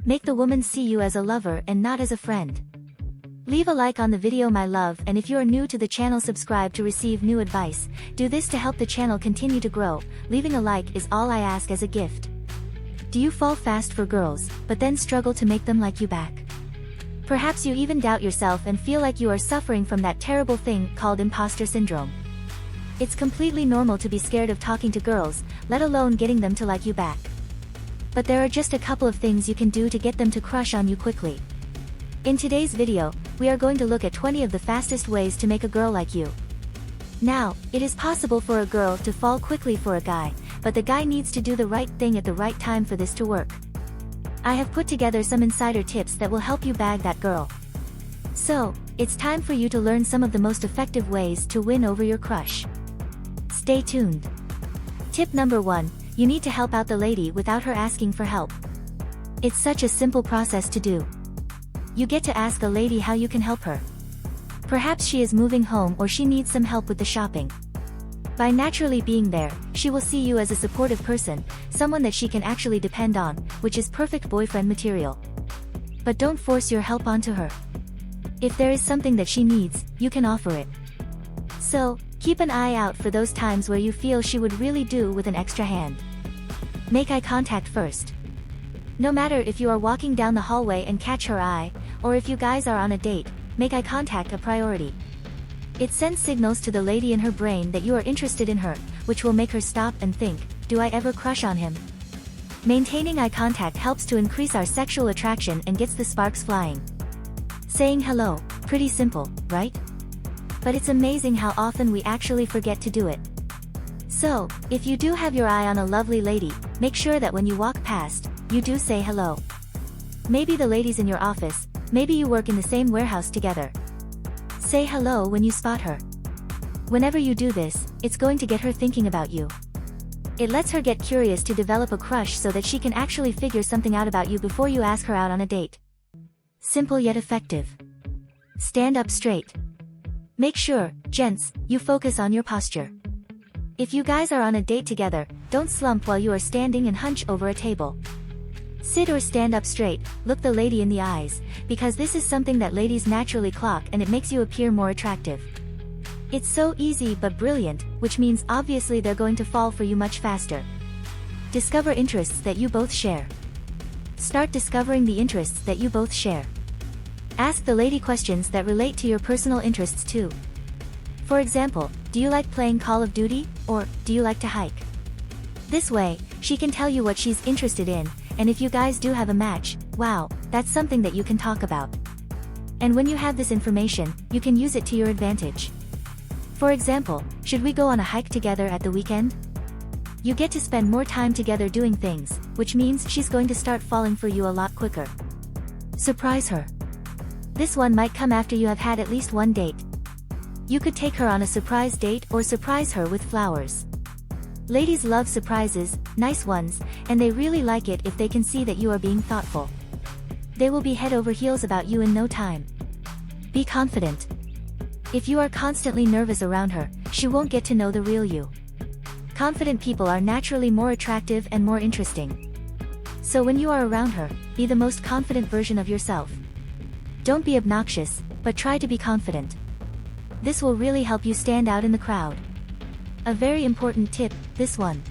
Make the woman see you as a lover and not as a friend. Leave a like on the video, my love, and if you are new to the channel, subscribe to receive new advice. Do this to help the channel continue to grow. Leaving a like is all I ask as a gift. Do you fall fast for girls, but then struggle to make them like you back? Perhaps you even doubt yourself and feel like you are suffering from that terrible thing called imposter syndrome. It's completely normal to be scared of talking to girls, let alone getting them to like you back. But there are just a couple of things you can do to get them to crush on you quickly. In today's video, we are going to look at 20 of the fastest ways to make a girl like you. Now, it is possible for a girl to fall quickly for a guy, but the guy needs to do the right thing at the right time for this to work. I have put together some insider tips that will help you bag that girl. So, it's time for you to learn some of the most effective ways to win over your crush. Stay tuned. Tip number 1, you need to help out the lady without her asking for help. It's such a simple process to do. You get to ask a lady how you can help her. Perhaps she is moving home or she needs some help with the shopping. By naturally being there, she will see you as a supportive person, someone that she can actually depend on, which is perfect boyfriend material. But don't force your help onto her. If there is something that she needs, you can offer it. So, keep an eye out for those times where you feel she would really do with an extra hand. Make eye contact first. No matter if you are walking down the hallway and catch her eye, or if you guys are on a date, make eye contact a priority. It sends signals to the lady in her brain that you are interested in her, which will make her stop and think, do I ever crush on him? Maintaining eye contact helps to increase our sexual attraction and gets the sparks flying. Saying hello, pretty simple, right? But it's amazing how often we actually forget to do it. So, if you do have your eye on a lovely lady, make sure that when you walk past, you do say hello. Maybe the lady's in your office, maybe you work in the same warehouse together. Say hello when you spot her. Whenever you do this, it's going to get her thinking about you. It lets her get curious to develop a crush so that she can actually figure something out about you before you ask her out on a date. Simple yet effective. Stand up straight. Make sure, gents, you focus on your posture. If you guys are on a date together, don't slump while you are standing and hunch over a table. Sit or stand up straight, look the lady in the eyes, because this is something that ladies naturally clock and it makes you appear more attractive. It's so easy but brilliant, which means obviously they're going to fall for you much faster. Discover interests that you both share. Start discovering the interests that you both share. Ask the lady questions that relate to your personal interests too. For example, do you like playing Call of Duty, or do you like to hike? This way, she can tell you what she's interested in, and if you guys do have a match, wow, that's something that you can talk about. And when you have this information, you can use it to your advantage. For example, should we go on a hike together at the weekend? You get to spend more time together doing things, which means she's going to start falling for you a lot quicker. Surprise her. This one might come after you have had at least one date. You could take her on a surprise date or surprise her with flowers. Ladies love surprises, nice ones, and they really like it if they can see that you are being thoughtful. They will be head over heels about you in no time. Be confident. If you are constantly nervous around her, she won't get to know the real you. Confident people are naturally more attractive and more interesting. So when you are around her, be the most confident version of yourself. Don't be obnoxious, but try to be confident. This will really help you stand out in the crowd. A very important tip, this one.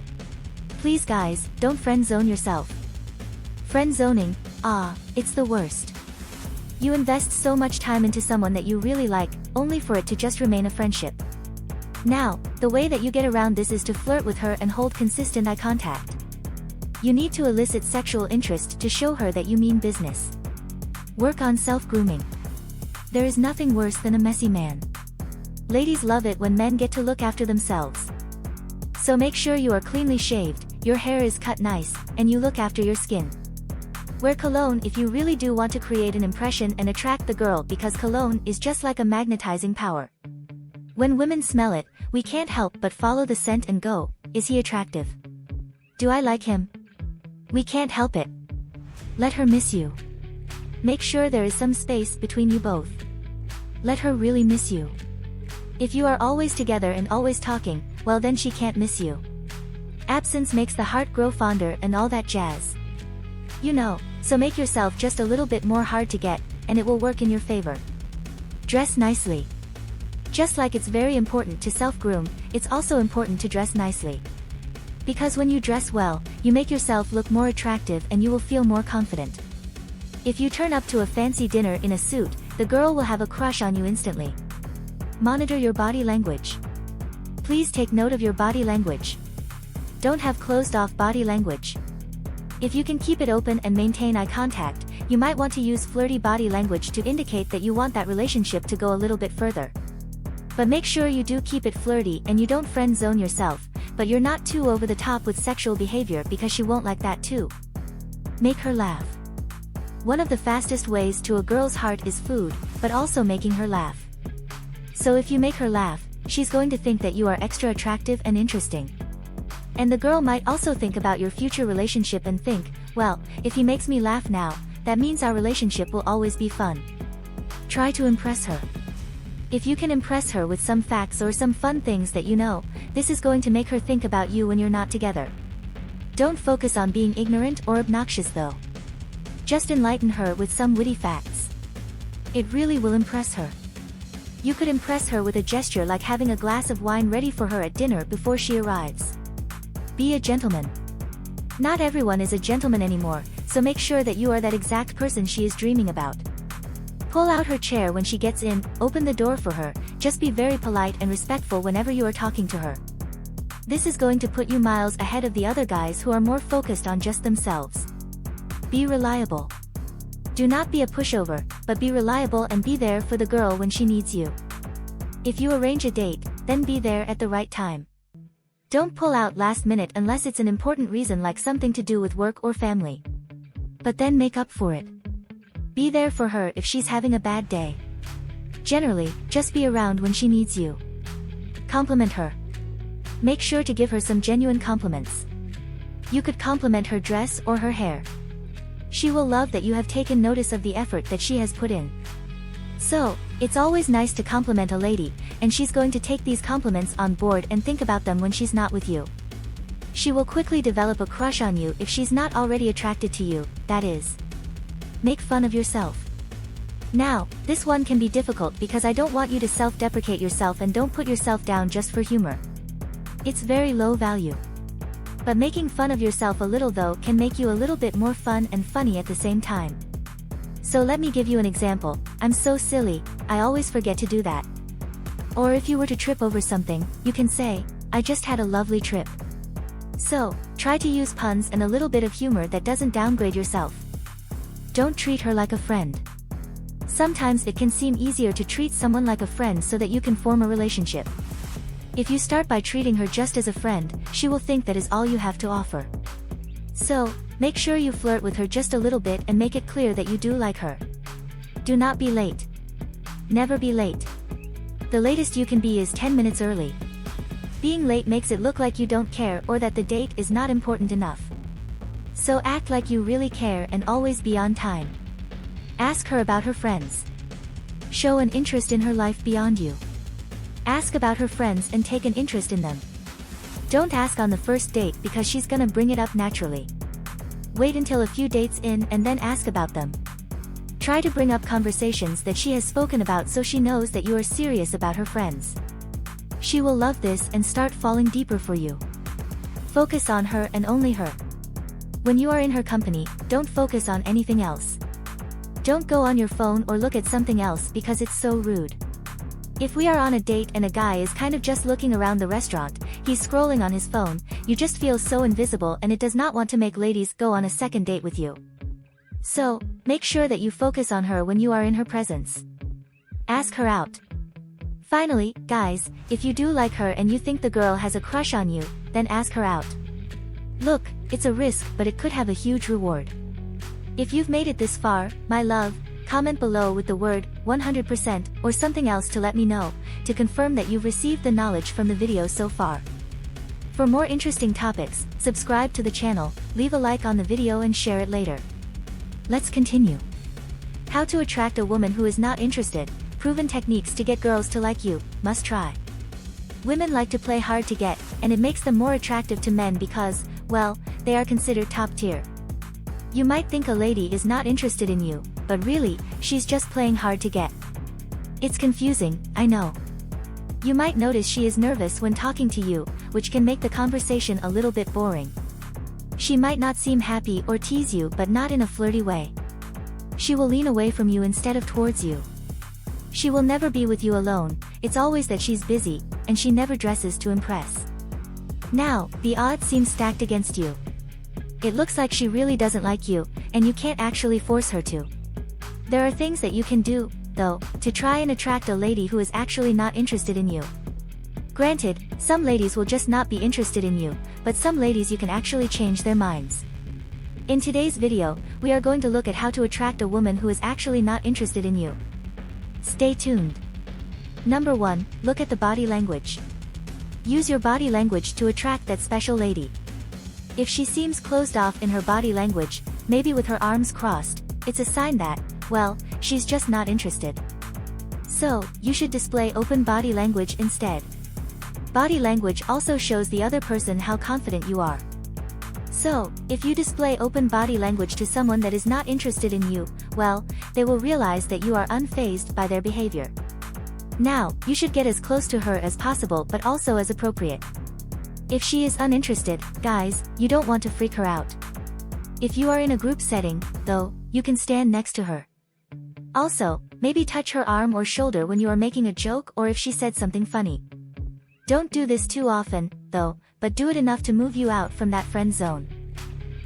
Please guys, don't friend zone yourself. Friend zoning, it's the worst. You invest so much time into someone that you really like, only for it to just remain a friendship. Now, the way that you get around this is to flirt with her and hold consistent eye contact. You need to elicit sexual interest to show her that you mean business. Work on self-grooming. There is nothing worse than a messy man. Ladies love it when men get to look after themselves. So make sure you are cleanly shaved, your hair is cut nice, and you look after your skin. Wear cologne if you really do want to create an impression and attract the girl, because cologne is just like a magnetizing power. When women smell it, we can't help but follow the scent and go, is he attractive? Do I like him? We can't help it. Let her miss you. Make sure there is some space between you both. Let her really miss you. If you are always together and always talking, well then she can't miss you. Absence makes the heart grow fonder and all that jazz. You know, So make yourself just a little bit more hard to get, and it will work in your favor. Dress nicely. Just like it's very important to self-groom, it's also important to dress nicely. Because when you dress well, you make yourself look more attractive and you will feel more confident. If you turn up to a fancy dinner in a suit, the girl will have a crush on you instantly. Monitor your body language. Please take note of your body language. Don't have closed-off body language. If you can keep it open and maintain eye contact, you might want to use flirty body language to indicate that you want that relationship to go a little bit further. But make sure you do keep it flirty and you don't friend zone yourself, but you're not too over the top with sexual behavior because she won't like that too. Make her laugh. One of the fastest ways to a girl's heart is food, but also making her laugh. So if you make her laugh, she's going to think that you are extra attractive and interesting. And the girl might also think about your future relationship and think, well, if he makes me laugh now, that means our relationship will always be fun. Try to impress her. If you can impress her with some facts or some fun things that you know, this is going to make her think about you when you're not together. Don't focus on being ignorant or obnoxious though. Just enlighten her with some witty facts. It really will impress her. You could impress her with a gesture like having a glass of wine ready for her at dinner before she arrives. Be a gentleman. Not everyone is a gentleman anymore, so make sure that you are that exact person she is dreaming about. Pull out her chair when she gets in, open the door for her, just be very polite and respectful whenever you are talking to her. This is going to put you miles ahead of the other guys who are more focused on just themselves. Be reliable. Do not be a pushover, but be reliable and be there for the girl when she needs you. If you arrange a date, then be there at the right time. Don't pull out last minute unless it's an important reason like something to do with work or family. But then make up for it. Be there for her if she's having a bad day. Generally, just be around when she needs you. Compliment her. Make sure to give her some genuine compliments. You could compliment her dress or her hair. She will love that you have taken notice of the effort that she has put in. So, it's always nice to compliment a lady, and she's going to take these compliments on board and think about them when she's not with you. She will quickly develop a crush on you if she's not already attracted to you, that is. Make fun of yourself. Now, this one can be difficult because I don't want you to self-deprecate yourself and don't put yourself down just for humor. It's very low value. But making fun of yourself a little though can make you a little bit more fun and funny at the same time. So let me give you an example. I'm so silly, I always forget to do that. Or if you were to trip over something, you can say, I just had a lovely trip. So, try to use puns and a little bit of humor that doesn't downgrade yourself. Don't treat her like a friend. Sometimes it can seem easier to treat someone like a friend so that you can form a relationship. If you start by treating her just as a friend, she will think that is all you have to offer. So, make sure you flirt with her just a little bit and make it clear that you do like her. Do not be late. Never be late. The latest you can be is 10 minutes early. Being late makes it look like you don't care or that the date is not important enough. So act like you really care and always be on time. Ask her about her friends. Show an interest in her life beyond you. Ask about her friends and take an interest in them. Don't ask on the first date because she's gonna bring it up naturally. Wait until a few dates in and then ask about them. Try to bring up conversations that she has spoken about so she knows that you are serious about her friends. She will love this and start falling deeper for you. Focus on her and only her. When you are in her company, don't focus on anything else. Don't go on your phone or look at something else because it's so rude. If we are on a date and a guy is kind of just looking around the restaurant, he's scrolling on his phone, you just feel so invisible and it does not want to make ladies go on a second date with you. So, make sure that you focus on her when you are in her presence. Ask her out. Finally, guys, if you do like her and you think the girl has a crush on you, then ask her out. Look, it's a risk but it could have a huge reward. If you've made it this far, my love, comment below with the word 100% or something else to let me know, to confirm that you've received the knowledge from the video so far. For more interesting topics, subscribe to the channel, leave a like on the video and share it later. Let's continue. How to attract a woman who is not interested, proven techniques to get girls to like you, must try. Women like to play hard to get, and it makes them more attractive to men because, well, they are considered top tier. You might think a lady is not interested in you, but really, she's just playing hard to get. It's confusing, I know. You might notice she is nervous when talking to you, which can make the conversation a little bit boring. She might not seem happy or tease you, but not in a flirty way. She will lean away from you instead of towards you. She will never be with you alone, it's always that she's busy, and she never dresses to impress. Now, the odds seem stacked against you. It looks like she really doesn't like you, and you can't actually force her to. There are things that you can do, though, to try and attract a lady who is actually not interested in you. Granted, some ladies will just not be interested in you, but some ladies you can actually change their minds. In today's video, we are going to look at how to attract a woman who is actually not interested in you. Stay tuned. Number 1, look at the body language. Use your body language to attract that special lady. If she seems closed off in her body language, maybe with her arms crossed, it's a sign that, well, she's just not interested. So, you should display open body language instead. Body language also shows the other person how confident you are. So, if you display open body language to someone that is not interested in you, well, they will realize that you are unfazed by their behavior. Now, you should get as close to her as possible but also as appropriate. If she is uninterested, guys, you don't want to freak her out. If you are in a group setting, though, you can stand next to her. Also, maybe touch her arm or shoulder when you are making a joke or if she said something funny. Don't do this too often, though, but do it enough to move you out from that friend zone.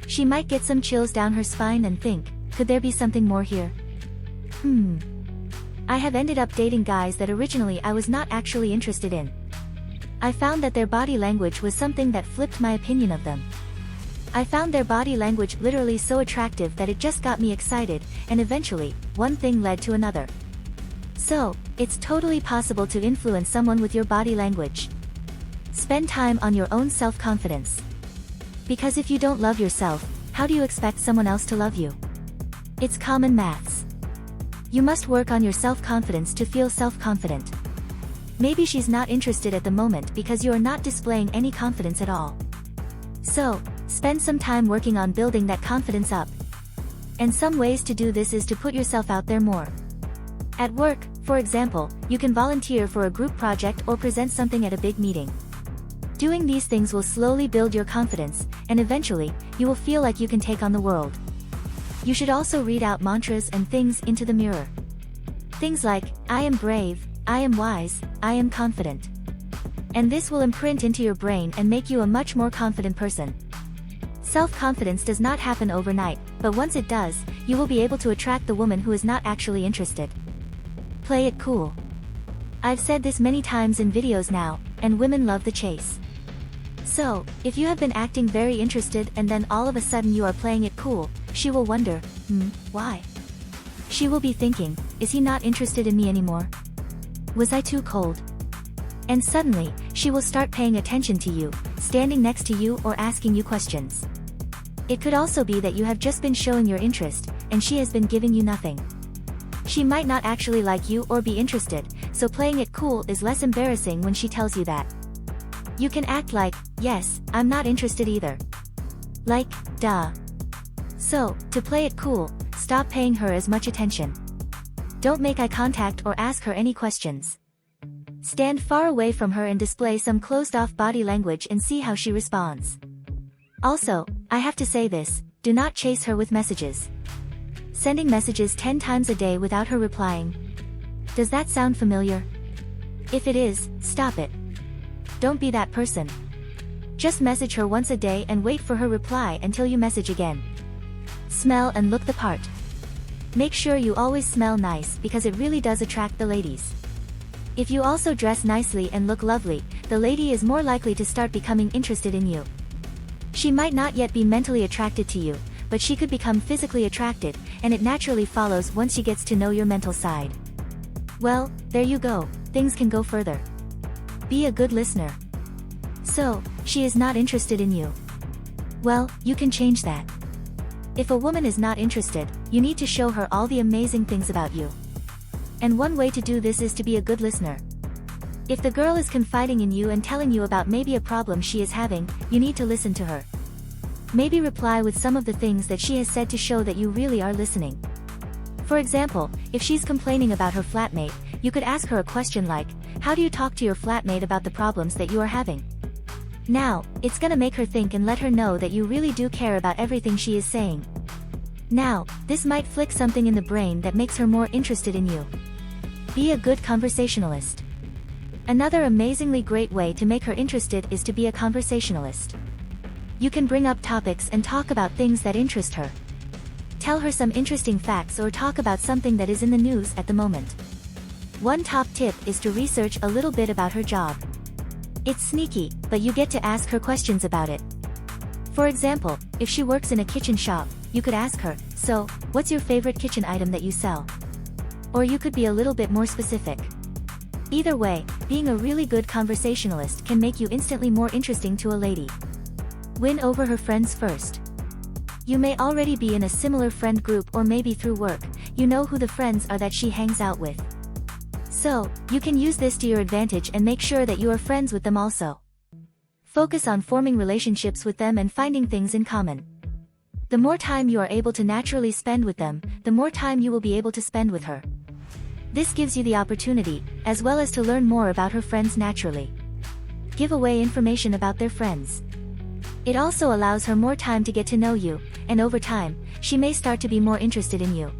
She might get some chills down her spine and think, could there be something more here? I have ended up dating guys that originally I was not actually interested in. I found that their body language was something that flipped my opinion of them. I found their body language literally so attractive that it just got me excited, and eventually, one thing led to another. So, it's totally possible to influence someone with your body language. Spend time on your own self-confidence. Because if you don't love yourself, how do you expect someone else to love you? It's common maths. You must work on your self-confidence to feel self-confident. Maybe she's not interested at the moment because you are not displaying any confidence at all. So, spend some time working on building that confidence up. And some ways to do this is to put yourself out there more. At work, for example, you can volunteer for a group project or present something at a big meeting. Doing these things will slowly build your confidence, and eventually, you will feel like you can take on the world. You should also read out mantras and things into the mirror. Things like, I am brave, I am wise, I am confident. And this will imprint into your brain and make you a much more confident person. Self-confidence does not happen overnight, but once it does, you will be able to attract the woman who is not actually interested. Play it cool. I've said this many times in videos now, and women love the chase. So, if you have been acting very interested and then all of a sudden you are playing it cool, she will wonder, why? She will be thinking, is he not interested in me anymore? Was I too cold? And suddenly, she will start paying attention to you, standing next to you or asking you questions. It could also be that you have just been showing your interest, and she has been giving you nothing. She might not actually like you or be interested, so playing it cool is less embarrassing when she tells you that. You can act like, yes, I'm not interested either. Like, duh. So, to play it cool, stop paying her as much attention. Don't make eye contact or ask her any questions. Stand far away from her and display some closed-off body language and see how she responds. Also, I have to say this, do not chase her with messages. Sending messages 10 times a day without her replying. Does that sound familiar? If it is, stop it. Don't be that person. Just message her once a day and wait for her reply until you message again. Smell and look the part. Make sure you always smell nice because it really does attract the ladies. If you also dress nicely and look lovely, the lady is more likely to start becoming interested in you. She might not yet be mentally attracted to you, but she could become physically attracted, and it naturally follows once she gets to know your mental side. Well, there you go, things can go further. Be a good listener. So, she is not interested in you. Well, you can change that. If a woman is not interested, you need to show her all the amazing things about you. And one way to do this is to be a good listener. If the girl is confiding in you and telling you about maybe a problem she is having, you need to listen to her. Maybe reply with some of the things that she has said to show that you really are listening. For example, if she's complaining about her flatmate, you could ask her a question like, how do you talk to your flatmate about the problems that you are having? Now, it's gonna make her think and let her know that you really do care about everything she is saying. Now, this might flick something in the brain that makes her more interested in you. Be a good conversationalist. Another amazingly great way to make her interested is to be a conversationalist. You can bring up topics and talk about things that interest her. Tell her some interesting facts or talk about something that is in the news at the moment. One top tip is to research a little bit about her job. It's sneaky, but you get to ask her questions about it. For example, if she works in a kitchen shop, you could ask her, so, what's your favorite kitchen item that you sell? Or you could be a little bit more specific. Either way, being a really good conversationalist can make you instantly more interesting to a lady. Win over her friends first. You may already be in a similar friend group, or maybe through work, you know who the friends are that she hangs out with. So, you can use this to your advantage and make sure that you are friends with them also. Focus on forming relationships with them and finding things in common. The more time you are able to naturally spend with them, the more time you will be able to spend with her. This gives you the opportunity, as well as to learn more about her friends naturally. Give away information about their friends. It also allows her more time to get to know you, and over time, she may start to be more interested in you.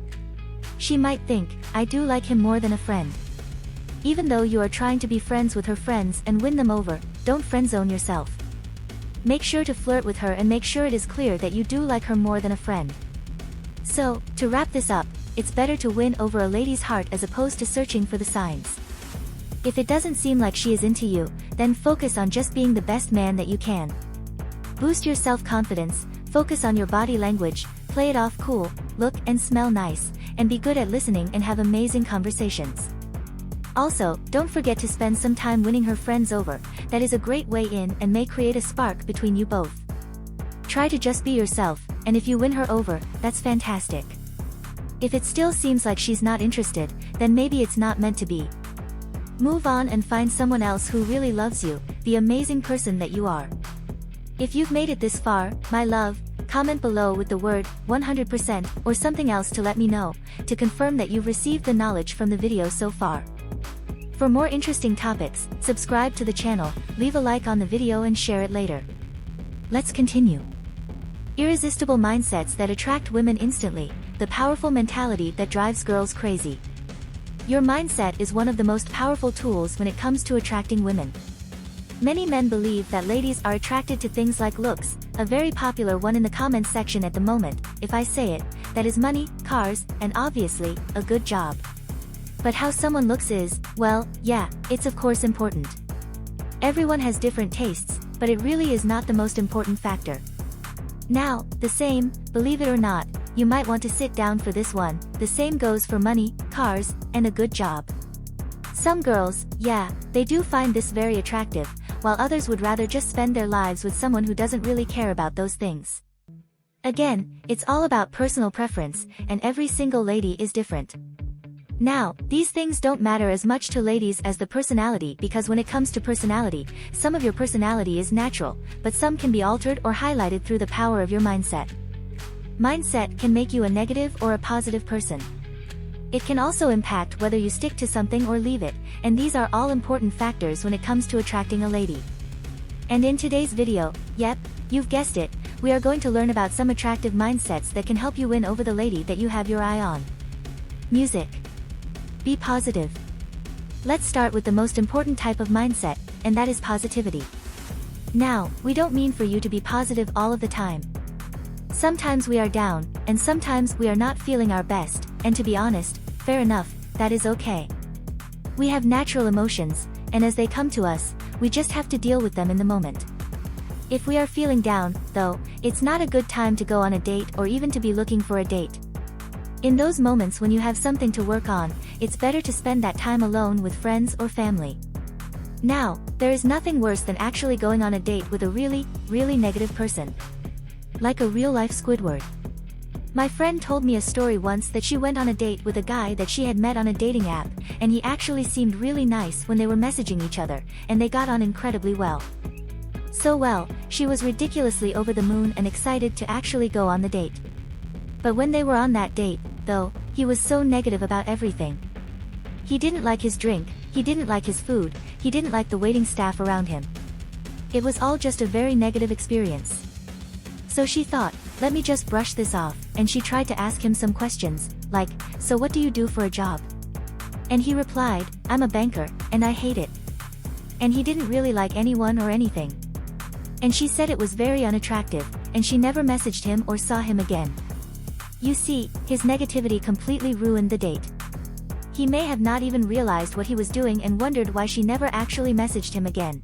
She might think, I do like him more than a friend. Even though you are trying to be friends with her friends and win them over, don't friendzone yourself. Make sure to flirt with her and make sure it is clear that you do like her more than a friend. So, to wrap this up, it's better to win over a lady's heart as opposed to searching for the signs. If it doesn't seem like she is into you, then focus on just being the best man that you can. Boost your self-confidence, focus on your body language, play it off cool, look and smell nice, and be good at listening and have amazing conversations. Also, don't forget to spend some time winning her friends over. That is a great way in and may create a spark between you both. Try to just be yourself, and if you win her over, that's fantastic. If it still seems like she's not interested, then maybe it's not meant to be. Move on and find someone else who really loves you, the amazing person that you are. If you've made it this far, my love, comment below with the word 100% or something else to let me know, to confirm that you've received the knowledge from the video so far. For more interesting topics, subscribe to the channel, leave a like on the video and share it later. Let's continue. Irresistible mindsets that attract women instantly, the powerful mentality that drives girls crazy. Your mindset is one of the most powerful tools when it comes to attracting women. Many men believe that ladies are attracted to things like looks, a very popular one in the comments section at the moment, if I say it, that is money, cars, and obviously, a good job. But how someone looks is, well, yeah, it's of course important. Everyone has different tastes, but it really is not the most important factor. Now, the same, believe it or not, you might want to sit down for this one, the same goes for money, cars, and a good job. Some girls, yeah, they do find this very attractive, while others would rather just spend their lives with someone who doesn't really care about those things. Again, it's all about personal preference, and every single lady is different. Now, these things don't matter as much to ladies as the personality, because when it comes to personality, some of your personality is natural, but some can be altered or highlighted through the power of your mindset. Mindset can make you a negative or a positive person. It can also impact whether you stick to something or leave it, and these are all important factors when it comes to attracting a lady. And in today's video, yep, you've guessed it, we are going to learn about some attractive mindsets that can help you win over the lady that you have your eye on. Music. Be positive. Let's start with the most important type of mindset, and that is positivity. Now, we don't mean for you to be positive all of the time. Sometimes we are down, and sometimes we are not feeling our best, and to be honest, fair enough, that is okay. We have natural emotions, and as they come to us, we just have to deal with them in the moment. If we are feeling down, though, it's not a good time to go on a date or even to be looking for a date. In those moments when you have something to work on, it's better to spend that time alone with friends or family. Now, there is nothing worse than actually going on a date with a really, really negative person. Like a real-life Squidward. My friend told me a story once that she went on a date with a guy that she had met on a dating app, and he actually seemed really nice when they were messaging each other, and they got on incredibly well. So well, she was ridiculously over the moon and excited to actually go on the date. But when they were on that date, though, he was so negative about everything. He didn't like his drink, he didn't like his food, he didn't like the waiting staff around him. It was all just a very negative experience. So she thought, let me just brush this off, and she tried to ask him some questions, like, so what do you do for a job? And he replied, I'm a banker, and I hate it. And he didn't really like anyone or anything. And she said it was very unattractive, and she never messaged him or saw him again. You see, his negativity completely ruined the date. He may have not even realized what he was doing and wondered why she never actually messaged him again.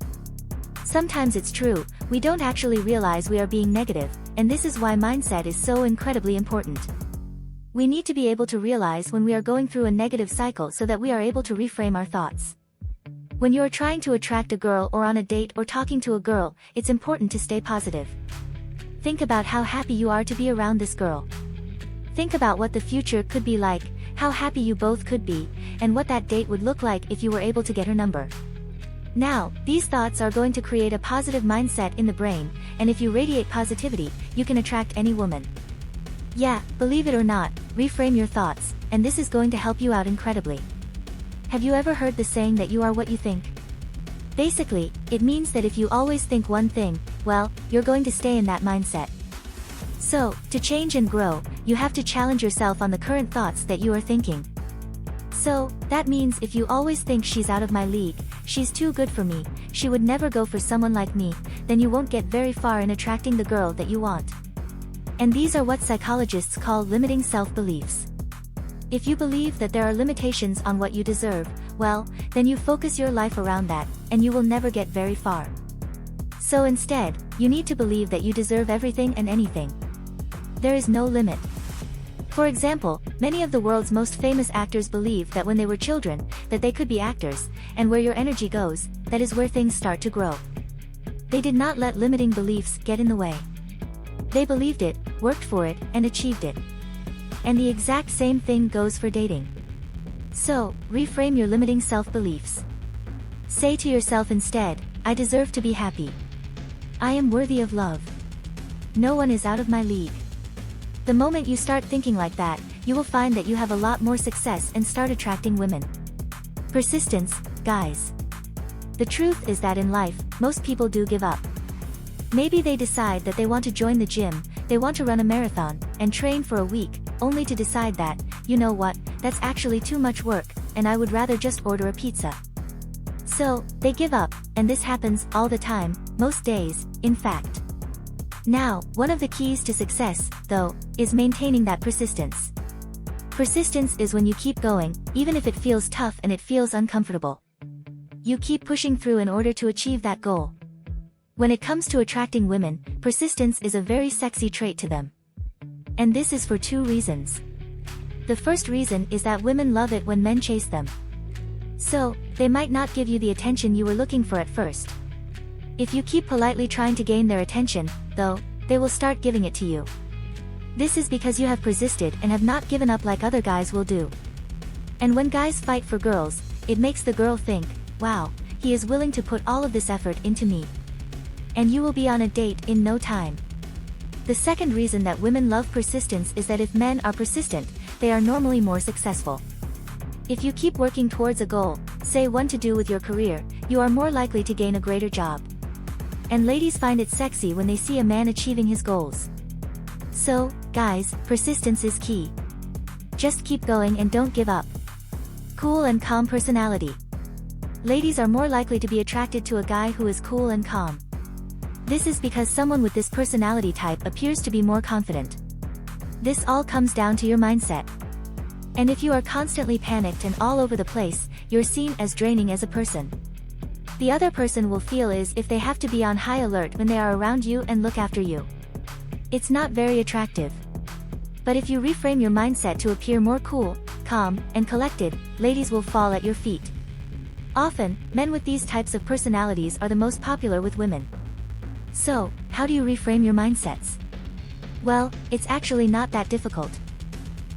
Sometimes it's true, we don't actually realize we are being negative, and this is why mindset is so incredibly important. We need to be able to realize when we are going through a negative cycle so that we are able to reframe our thoughts. When you are trying to attract a girl or on a date or talking to a girl, it's important to stay positive. Think about how happy you are to be around this girl. Think about what the future could be like, how happy you both could be, and what that date would look like if you were able to get her number. Now, these thoughts are going to create a positive mindset in the brain, and if you radiate positivity, you can attract any woman. Yeah, believe it or not, reframe your thoughts, and this is going to help you out incredibly. Have you ever heard the saying that you are what you think? Basically, it means that if you always think one thing, well, you're going to stay in that mindset. So, to change and grow, you have to challenge yourself on the current thoughts that you are thinking. So, that means if you always think she's out of my league, she's too good for me, she would never go for someone like me, then you won't get very far in attracting the girl that you want. And these are what psychologists call limiting self-beliefs. If you believe that there are limitations on what you deserve, well, then you focus your life around that, and you will never get very far. So instead, you need to believe that you deserve everything and anything. There is no limit. For example, many of the world's most famous actors believe that when they were children, that they could be actors, and where your energy goes, that is where things start to grow. They did not let limiting beliefs get in the way. They believed it, worked for it, and achieved it. And the exact same thing goes for dating. So, reframe your limiting self-beliefs. Say to yourself instead, I deserve to be happy. I am worthy of love. No one is out of my league. The moment you start thinking like that, you will find that you have a lot more success and start attracting women. Persistence, guys. The truth is that in life, most people do give up. Maybe they decide that they want to join the gym, they want to run a marathon, and train for a week, only to decide that, you know what, that's actually too much work, and I would rather just order a pizza. So, they give up, and this happens all the time, most days, in fact. Now, one of the keys to success, though, is maintaining that persistence. Persistence is when you keep going, even if it feels tough and it feels uncomfortable. You keep pushing through in order to achieve that goal. When it comes to attracting women, persistence is a very sexy trait to them. And this is for two reasons. The first reason is that women love it when men chase them. So, they might not give you the attention you were looking for at first. If you keep politely trying to gain their attention, though, they will start giving it to you. This is because you have persisted and have not given up like other guys will do. And when guys fight for girls, it makes the girl think, wow, he is willing to put all of this effort into me. And you will be on a date in no time. The second reason that women love persistence is that if men are persistent, they are normally more successful. If you keep working towards a goal, say one to do with your career, you are more likely to gain a greater job. And ladies find it sexy when they see a man achieving his goals. So, guys, persistence is key. Just keep going and don't give up. Cool and calm personality. Ladies are more likely to be attracted to a guy who is cool and calm. This is because someone with this personality type appears to be more confident. This all comes down to your mindset. And if you are constantly panicked and all over the place, you're seen as draining as a person. The other person will feel as if they have to be on high alert when they are around you and look after you. It's not very attractive. But if you reframe your mindset to appear more cool, calm, and collected, ladies will fall at your feet. Often, men with these types of personalities are the most popular with women. So, how do you reframe your mindsets? Well, it's actually not that difficult.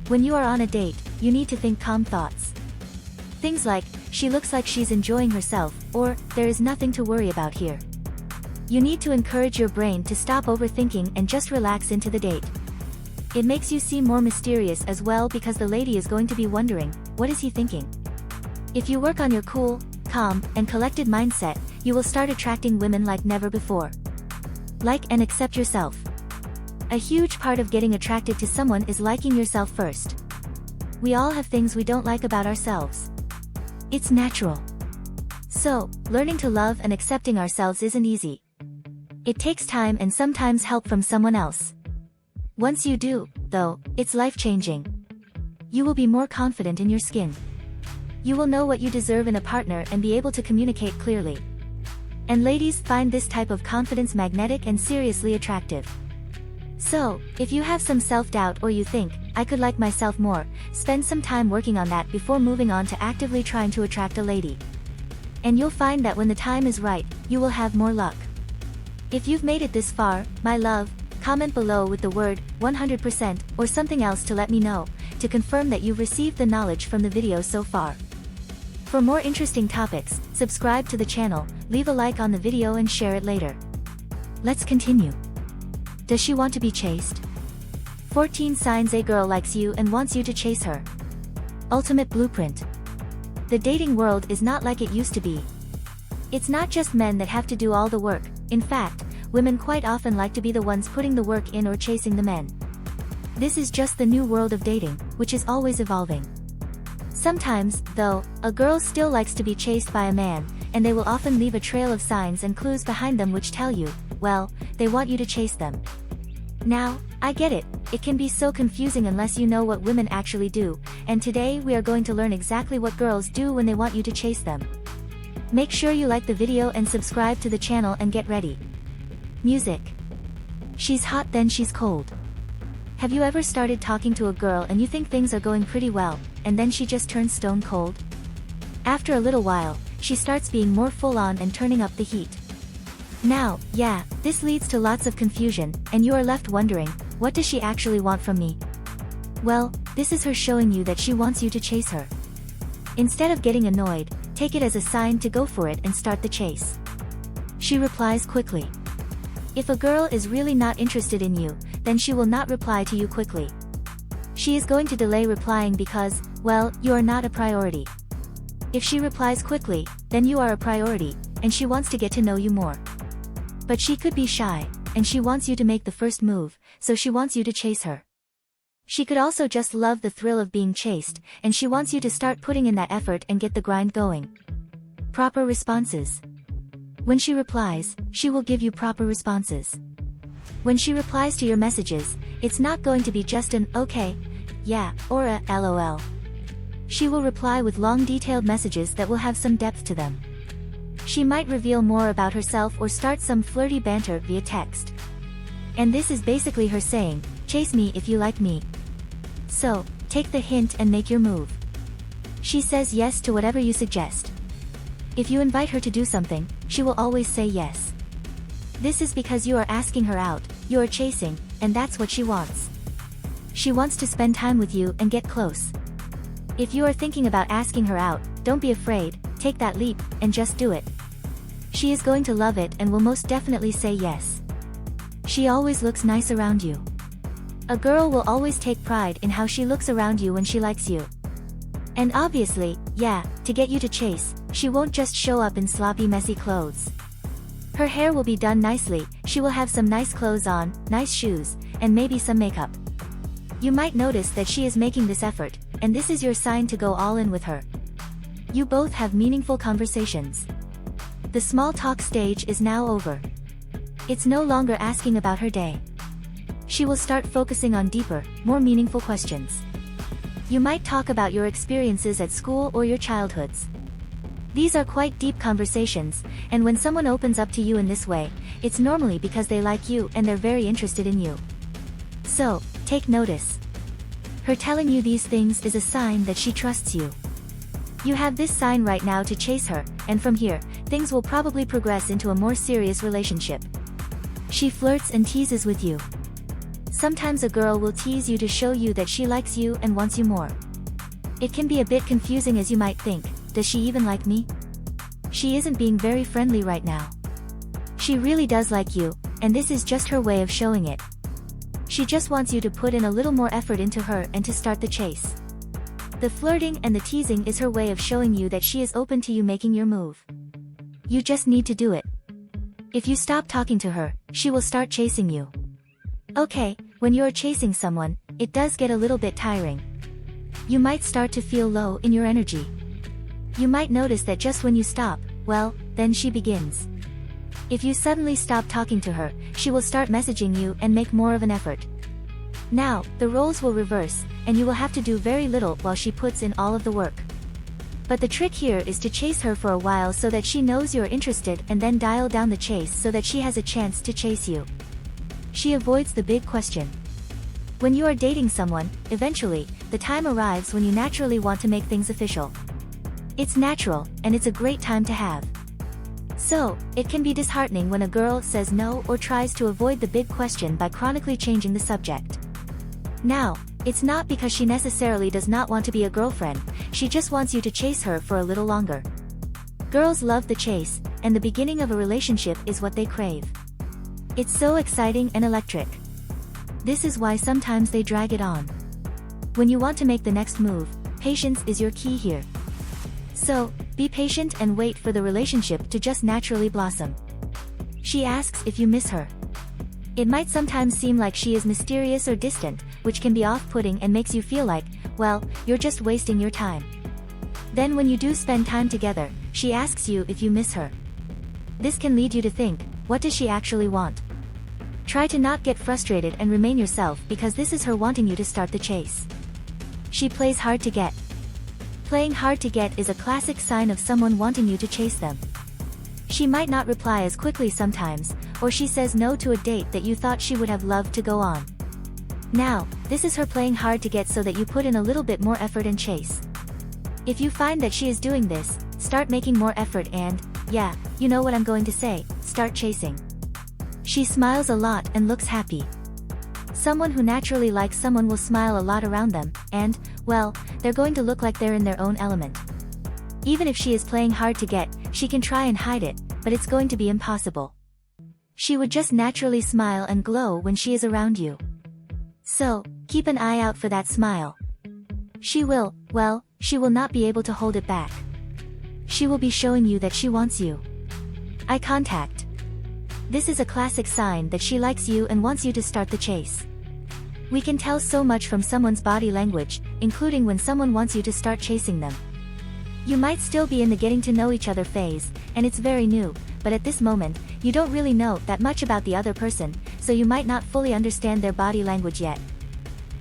When you are on a date, you need to think calm thoughts. Things like, she looks like she's enjoying herself, or, there is nothing to worry about here. You need to encourage your brain to stop overthinking and just relax into the date. It makes you seem more mysterious as well because the lady is going to be wondering, what is he thinking? If you work on your cool, calm, and collected mindset, you will start attracting women like never before. Like and accept yourself. A huge part of getting attracted to someone is liking yourself first. We all have things we don't like about ourselves. It's natural. So, learning to love and accepting ourselves isn't easy. It takes time and sometimes help from someone else. Once you do, though, it's life-changing. You will be more confident in your skin. You will know what you deserve in a partner and be able to communicate clearly. And ladies find this type of confidence magnetic and seriously attractive. So, if you have some self-doubt or you think, I could like myself more, spend some time working on that before moving on to actively trying to attract a lady. And you'll find that when the time is right, you will have more luck. If you've made it this far, my love, comment below with the word 100% or something else to let me know, to confirm that you've received the knowledge from the video so far. For more interesting topics, subscribe to the channel, leave a like on the video and share it later. Let's continue. Does she want to be chased? 14 signs a girl likes you and wants you to chase her. Ultimate blueprint. The dating world is not like it used to be. It's not just men that have to do all the work. In fact, women quite often like to be the ones putting the work in or chasing the men. This is just the new world of dating, which is always evolving. Sometimes, though, a girl still likes to be chased by a man, and they will often leave a trail of signs and clues behind them which tell you, well, they want you to chase them. Now, I get it, it can be so confusing unless you know what women actually do, and today we are going to learn exactly what girls do when they want you to chase them. Make sure you like the video and subscribe to the channel and get ready. Music. She's hot then she's cold. Have you ever started talking to a girl and you think things are going pretty well, and then she just turns stone cold? After a little while, she starts being more full-on and turning up the heat. Now, yeah, this leads to lots of confusion, and you are left wondering, what does she actually want from me? Well, this is her showing you that she wants you to chase her. Instead of getting annoyed, take it as a sign to go for it and start the chase. She replies quickly. If a girl is really not interested in you, then she will not reply to you quickly. She is going to delay replying because, well, you are not a priority. If she replies quickly, then you are a priority, and she wants to get to know you more. But she could be shy, and she wants you to make the first move, so she wants you to chase her. She could also just love the thrill of being chased, and she wants you to start putting in that effort and get the grind going. Proper responses. When she replies, she will give you proper responses. When she replies to your messages, it's not going to be just an okay, yeah, or a LOL. She will reply with long detailed messages that will have some depth to them. She might reveal more about herself or start some flirty banter via text. And this is basically her saying, chase me if you like me. So, take the hint and make your move. She says yes to whatever you suggest. If you invite her to do something, she will always say yes. This is because you are asking her out, you are chasing, and that's what she wants. She wants to spend time with you and get close. If you are thinking about asking her out, don't be afraid, take that leap, and just do it. She is going to love it and will most definitely say yes. She always looks nice around you. A girl will always take pride in how she looks around you when she likes you. And obviously, yeah, to get you to chase, she won't just show up in sloppy messy clothes. Her hair will be done nicely, she will have some nice clothes on, nice shoes, and maybe some makeup. You might notice that she is making this effort, and this is your sign to go all in with her. You both have meaningful conversations. The small talk stage is now over. It's no longer asking about her day. She will start focusing on deeper, more meaningful questions. You might talk about your experiences at school or your childhoods. These are quite deep conversations, and when someone opens up to you in this way, it's normally because they like you and they're very interested in you. So, take notice. Her telling you these things is a sign that she trusts you. You have this sign right now to chase her, and from here, things will probably progress into a more serious relationship. She flirts and teases with you. Sometimes a girl will tease you to show you that she likes you and wants you more. It can be a bit confusing as you might think, does she even like me? She isn't being very friendly right now. She really does like you, and this is just her way of showing it. She just wants you to put in a little more effort into her and to start the chase. The flirting and the teasing is her way of showing you that she is open to you making your move. You just need to do it. If you stop talking to her, she will start chasing you. Okay, when you're chasing someone, it does get a little bit tiring. You might start to feel low in your energy. You might notice that just when you stop, well, then she begins. If you suddenly stop talking to her, she will start messaging you and make more of an effort. Now, the roles will reverse, and you will have to do very little while she puts in all of the work. But the trick here is to chase her for a while so that she knows you're interested, and then dial down the chase so that she has a chance to chase you. She avoids the big question. When you are dating someone, eventually, the time arrives when you naturally want to make things official. It's natural, and it's a great time to have. So, it can be disheartening when a girl says no or tries to avoid the big question by chronically changing the subject. Now, it's not because she necessarily does not want to be a girlfriend, she just wants you to chase her for a little longer. Girls love the chase, and the beginning of a relationship is what they crave. It's so exciting and electric. This is why sometimes they drag it on. When you want to make the next move, patience is your key here. So, be patient and wait for the relationship to just naturally blossom. She asks if you miss her. It might sometimes seem like she is mysterious or distant, which can be off-putting and makes you feel like, well, you're just wasting your time. Then when you do spend time together, she asks you if you miss her. This can lead you to think, what does she actually want? Try to not get frustrated and remain yourself because this is her wanting you to start the chase. She plays hard to get. Playing hard to get is a classic sign of someone wanting you to chase them. She might not reply as quickly sometimes, or she says no to a date that you thought she would have loved to go on. Now, this is her playing hard to get so that you put in a little bit more effort and chase. If you find that she is doing this, start making more effort and, yeah, you know what I'm going to say, start chasing. She smiles a lot and looks happy. Someone who naturally likes someone will smile a lot around them, and, well, they're going to look like they're in their own element. Even if she is playing hard to get, she can try and hide it, but it's going to be impossible. She would just naturally smile and glow when she is around you. So, keep an eye out for that smile. She will not be able to hold it back. She will be showing you that she wants you. Eye contact. This is a classic sign that she likes you and wants you to start the chase. We can tell so much from someone's body language, including when someone wants you to start chasing them. You might still be in the getting to know each other phase, and it's very new, but at this moment, you don't really know that much about the other person, so you might not fully understand their body language yet.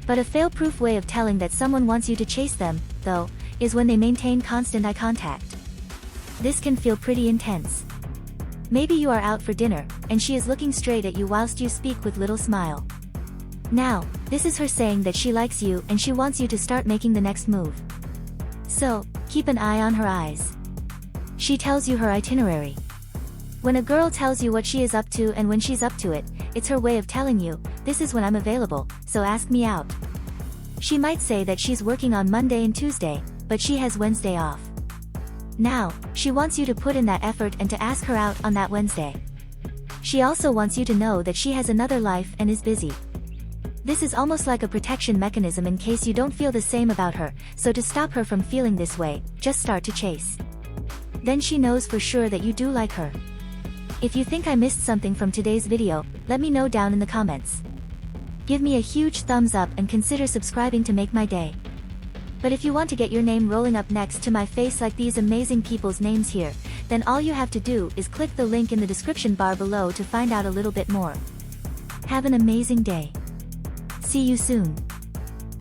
But a fail-proof way of telling that someone wants you to chase them, though, is when they maintain constant eye contact. This can feel pretty intense. Maybe you are out for dinner, and she is looking straight at you whilst you speak with little smile. Now, this is her saying that she likes you and she wants you to start making the next move. So, keep an eye on her eyes. She tells you her itinerary. When a girl tells you what she is up to and when she's up to it, it's her way of telling you, this is when I'm available, so ask me out. She might say that she's working on Monday and Tuesday, but she has Wednesday off. Now, she wants you to put in that effort and to ask her out on that Wednesday. She also wants you to know that she has another life and is busy. This is almost like a protection mechanism in case you don't feel the same about her, so to stop her from feeling this way, just start to chase. Then she knows for sure that you do like her. If you think I missed something from today's video, let me know down in the comments. Give me a huge thumbs up and consider subscribing to make my day. But if you want to get your name rolling up next to my face like these amazing people's names here, then all you have to do is click the link in the description bar below to find out a little bit more. Have an amazing day. See you soon.